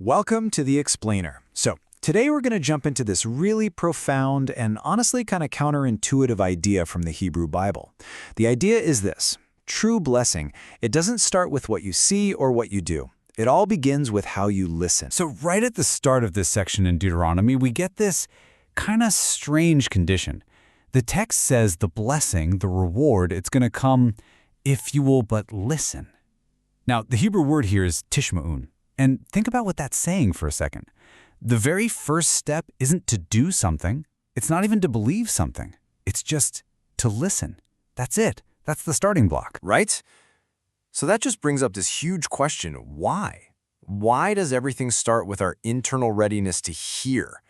Welcome to The Explainer. So, today we're going to jump into this really profound and honestly kind of counterintuitive idea from the Hebrew Bible. The idea is this: true blessing, it doesn't start with what you see or what you do. It all begins with how you listen. So right at the start of this section in Deuteronomy, we get this kind of strange condition. The text says the blessing, the reward, it's going to come if you will but listen. Now, the Hebrew word here is tishma'un. And think about what that's saying for a second. The very first step isn't to do something. It's not even to believe something. It's just to listen. That's it. That's the starting block. Right? So that just brings up this huge question: why? Why does everything start with our internal readiness to hear?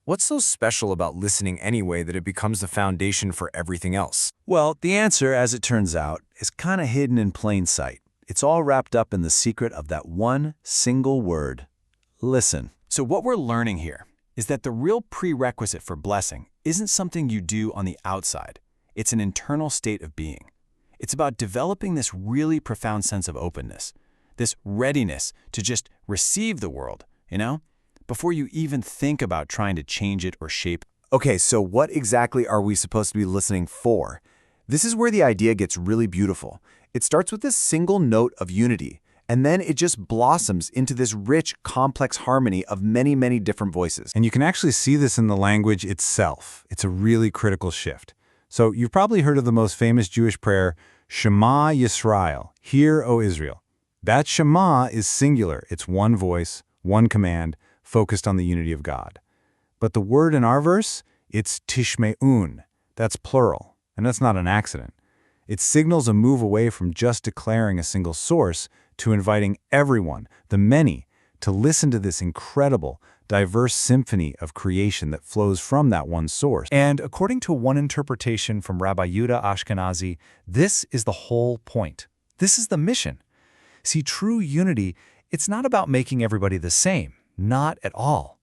What's so special about listening anyway that it becomes the foundation for everything else? Well, the answer, as it turns out, is kind of hidden in plain sight. It's all wrapped up in the secret of that one single word: listen. So what we're learning here is that the real prerequisite for blessing isn't something you do on the outside. It's an internal state of being. It's about developing this really profound sense of openness, this readiness to just receive the world, before you even think about trying to change it or shape it. Okay, so what exactly are we supposed to be listening for? This is where the idea gets really beautiful. It starts with this single note of unity, and then it just blossoms into this rich, complex harmony of many, many different voices. And you can actually see this in the language itself. It's a really critical shift. So you've probably heard of the most famous Jewish prayer, Shema Yisrael, Hear, O Israel. That Shema is singular. It's one voice, one command, focused on the unity of God. But the word in our verse, it's tishme'un. That's plural, and that's not an accident. It signals a move away from just declaring a single source to inviting everyone, the many, to listen to this incredible, diverse symphony of creation that flows from that one source. And according to one interpretation from Rabbi Yehuda Ashkenazi, this is the whole point. This is the mission. See, true unity, it's not about making everybody the same. Not at all.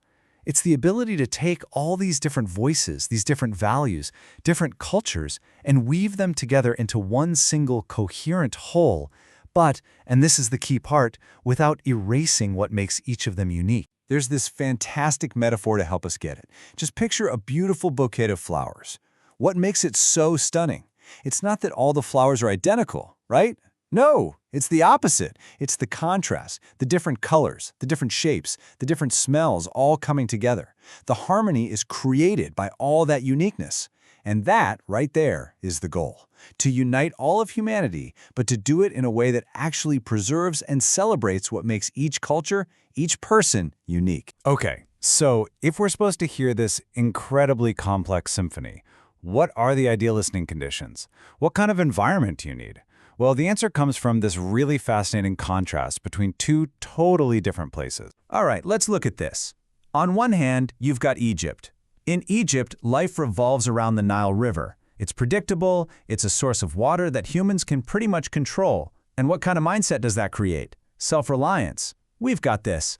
It's the ability to take all these different voices, these different values, different cultures, and weave them together into one single coherent whole, but, and this is the key part, without erasing what makes each of them unique. There's this fantastic metaphor to help us get it. Just picture a beautiful bouquet of flowers. What makes it so stunning? It's not that all the flowers are identical, right? No, it's the opposite. It's the contrast, the different colors, the different shapes, the different smells all coming together. The harmony is created by all that uniqueness. And that, right there, is the goal. To unite all of humanity, but to do it in a way that actually preserves and celebrates what makes each culture, each person, unique. Okay, so if we're supposed to hear this incredibly complex symphony, what are the ideal listening conditions? What kind of environment do you need? Well, the answer comes from this really fascinating contrast between two totally different places. All right, let's look at this. On one hand, you've got Egypt. In Egypt, life revolves around the Nile River. It's predictable, it's a source of water that humans can pretty much control. And what kind of mindset does that create? Self-reliance. We've got this.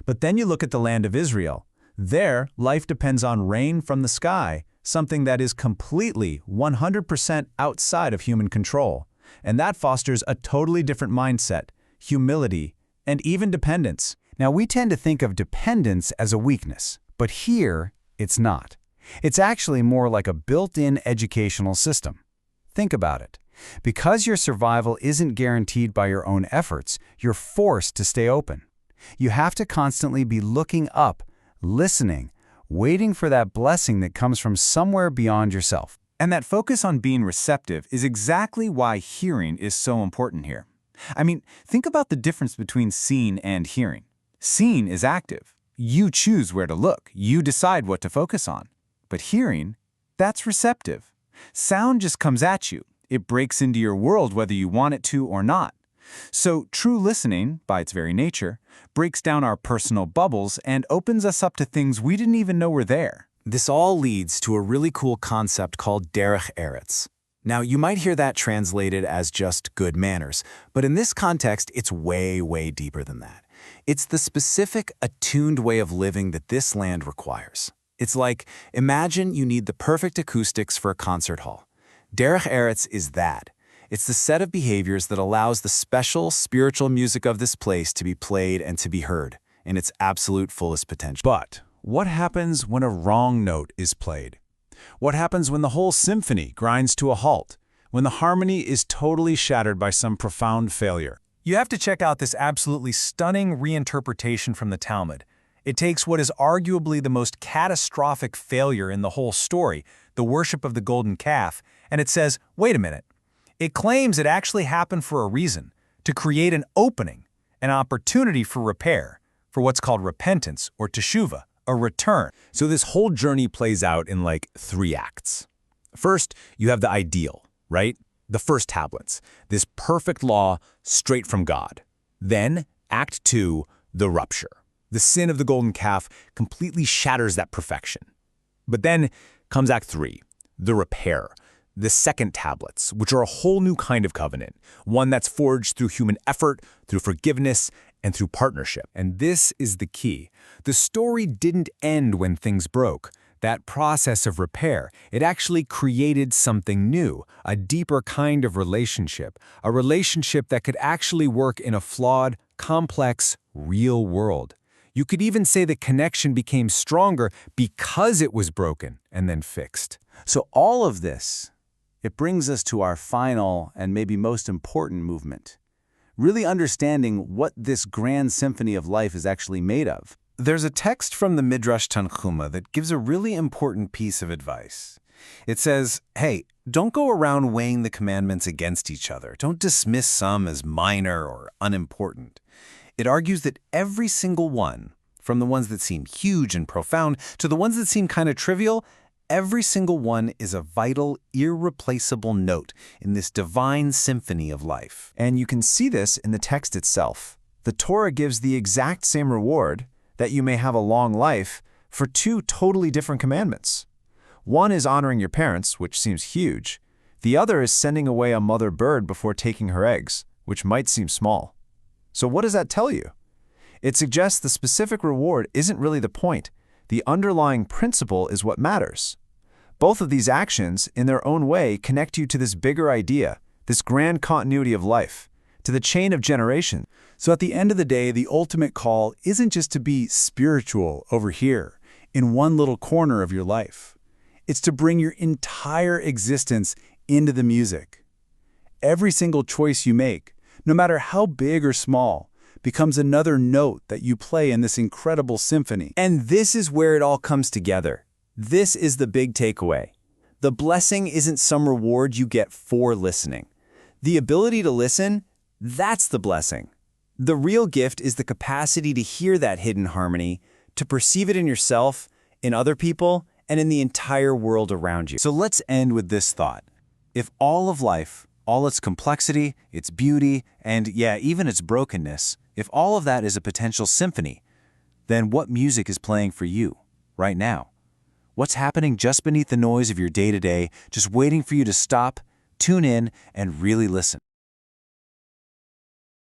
But then you look at the land of Israel. There, life depends on rain from the sky, something that is completely, 100% outside of human control. And that fosters a totally different mindset, humility, and even dependence. Now, we tend to think of dependence as a weakness, but here, it's not. It's actually more like a built-in educational system. Think about it. Because your survival isn't guaranteed by your own efforts, you're forced to stay open. You have to constantly be looking up, listening, waiting for that blessing that comes from somewhere beyond yourself. And that focus on being receptive is exactly why hearing is so important here. I mean, think about the difference between seeing and hearing. Seeing is active. You choose where to look. You decide what to focus on. But hearing, that's receptive. Sound just comes at you. It breaks into your world whether you want it to or not. So true listening, by its very nature, breaks down our personal bubbles and opens us up to things we didn't even know were there. This all leads to a really cool concept called derech eretz. Now, you might hear that translated as just good manners, but in this context, it's way, way deeper than that. It's the specific, attuned way of living that this land requires. It's like, imagine you need the perfect acoustics for a concert hall. Derech eretz is that. It's the set of behaviors that allows the special spiritual music of this place to be played and to be heard. in its absolute fullest potential. But what happens when a wrong note is played? What happens when the whole symphony grinds to a halt? When the harmony is totally shattered by some profound failure? You have to check out this absolutely stunning reinterpretation from the Talmud. It takes what is arguably the most catastrophic failure in the whole story, the worship of the golden calf, and it says, wait a minute. It claims it actually happened for a reason, to create an opening, an opportunity for repair, for what's called repentance or teshuvah, a return. So this whole journey plays out in like 3 acts. First, you have the ideal, right? The first tablets, this perfect law straight from God. Then, Act 2, the rupture. The sin of the golden calf completely shatters that perfection. But then comes Act 3, the repair. The second tablets, which are a whole new kind of covenant, one that's forged through human effort, through forgiveness, and through partnership. And this is the key. The story didn't end when things broke. That process of repair, it actually created something new, a deeper kind of relationship, a relationship that could actually work in a flawed, complex, real world. You could even say the connection became stronger because it was broken and then fixed. So all of this, it brings us to our final and maybe most important movement, really understanding what this grand symphony of life is actually made of. There's a text from the Midrash Tanchuma that gives a really important piece of advice. It says, hey, don't go around weighing the commandments against each other. Don't dismiss some as minor or unimportant. It argues that every single one, from the ones that seem huge and profound to the ones that seem kind of trivial, every single one is a vital, irreplaceable note in this divine symphony of life. And you can see this in the text itself. The Torah gives the exact same reward, that you may have a long life, for 2 totally different commandments. One is honoring your parents, which seems huge. The other is sending away a mother bird before taking her eggs, which might seem small. So what does that tell you? It suggests the specific reward isn't really the point. The underlying principle is what matters. Both of these actions, in their own way, connect you to this bigger idea, this grand continuity of life, to the chain of generation. So at the end of the day, the ultimate call isn't just to be spiritual over here, in one little corner of your life. It's to bring your entire existence into the music. Every single choice you make, no matter how big or small, becomes another note that you play in this incredible symphony. And this is where it all comes together. This is the big takeaway. The blessing isn't some reward you get for listening. The ability to listen, that's the blessing. The real gift is the capacity to hear that hidden harmony, to perceive it in yourself, in other people, and in the entire world around you. So let's end with this thought. If all of life, all its complexity, its beauty, and yeah, even its brokenness, if all of that is a potential symphony, then what music is playing for you right now? What's happening just beneath the noise of your day-to-day, just waiting for you to stop, tune in, and really listen?